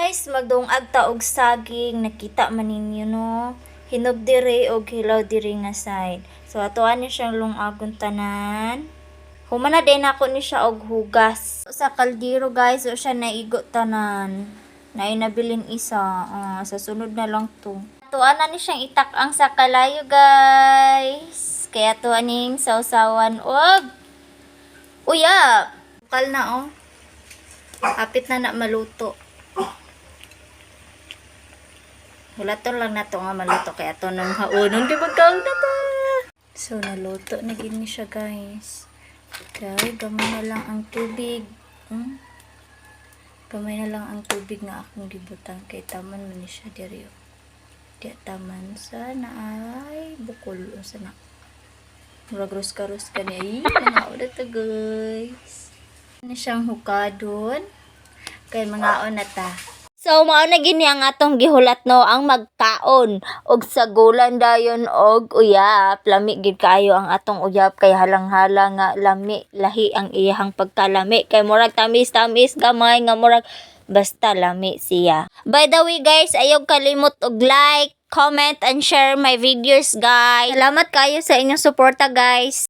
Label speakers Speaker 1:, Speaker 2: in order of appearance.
Speaker 1: guys, magdungag ta og saging, nakita man ninyo no. Hinog diri og hilaw diri nga side. So atoan ni siyang lungagon tanan. Humana din ako ni siya og hugas. Sa kaldero guys, so siya naigo tanan. Nainabilin isa. Sa sunod na lang to. Atoan na ni siyang itak-ang sa kalayo guys. Kaya to aning sausawan og uya. Bukal na oh. Hapit na maluto. Hulaton lang na to nga maluto kaya to nang haunong di magkaon na ta. So naluto na gini siya guys. Okay, gamay na lang ang tubig. Gamay na lang ang tubig nga akong gibutan kay taman man ni siya diri. Di taman sana ay bukol sana. Murag rus-karus ka ni. Mga oda to guys. Ano siyang hukadon. Kay mga na ta. So mao na gini ang atong gihulat no ang magkaon og sagulan dayon og uyap. Lami gid kaayo ang atong uyap kay halang-halang nga lami lahi ang iyang pagkalami kay murag tamis-tamis gamay nga murag basta lami siya. By the way guys, ayaw kalimot og like, comment and share my videos guys. Salamat kayo sa inyong suporta guys.